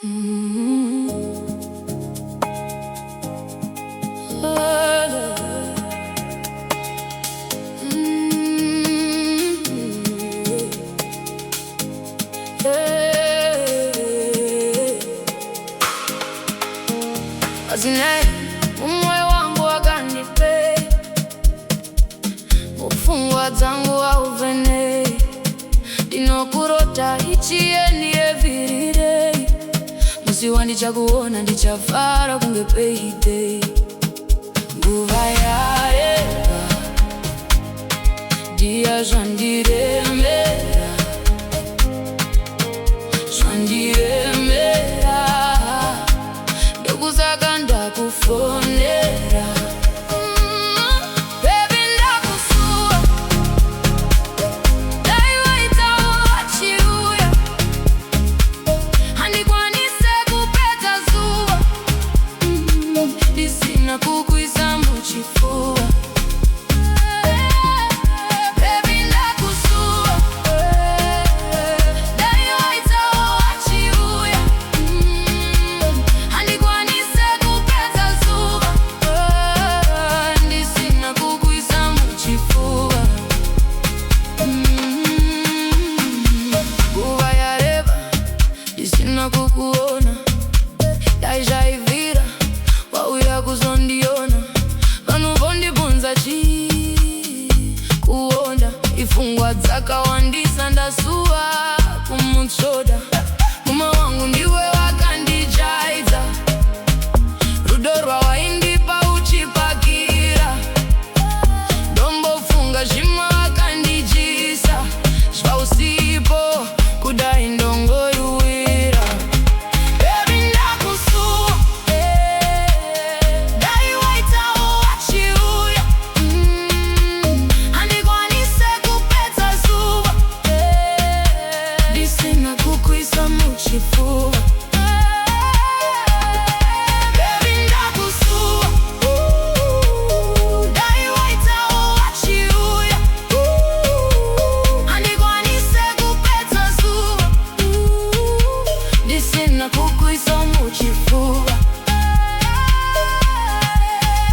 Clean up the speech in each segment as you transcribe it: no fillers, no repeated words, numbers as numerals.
Moyo wangu wakanipe ufungwa zangu wauvene ndinokurota ichieni everyday musiwa ndichakuona ndichavara kunge payday nguva yareba ndiya zvandiremera ndokusaka ndakufonera baby ndakusuwa dai waitawo wachiuya handikwanise kupedza zuwa ndisina kukuisa muchifuwa kukuona daizvaivhira wauya kuzondiona vanhu vondibvunza kuonda ifungwa dzakawandisa ndasuwa kumutsoda muma wangu ndiwe wakandijaidza rudo rwawaindipa uchipakira ndombofunga zvimwe wakandijisa zvausipo kudai ndongoruwa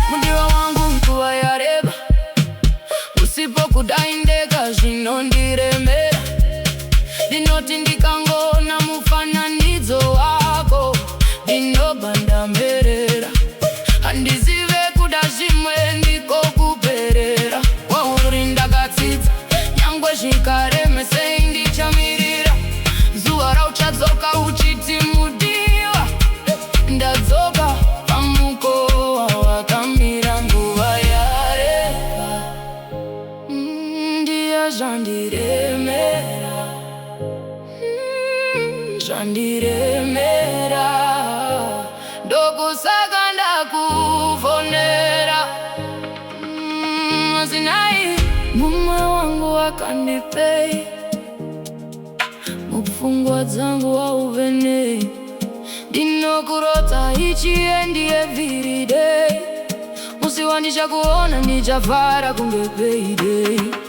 mundiwa wangu nguva yareba usipo kudai ndega zvinondiremera ndinoti ndikangona mufananidzo wako ndinobva ndamherera handizive kuda zvimwe ndiko kuperera wauri ndakatsidza nyangwe zvikaremesei ndichamirira zuva rauchadzoka uchiti mudiwa ndadzoka pamukova wakamira nguva yareba ndiya zvandiremera ndokusaka ndakufonera asinai mumwe wangu wakandipei mupfungwa dzangu wauvene ndinokurota ichiendi everyday musiwa ndichakuona ndichavhara kunge payday.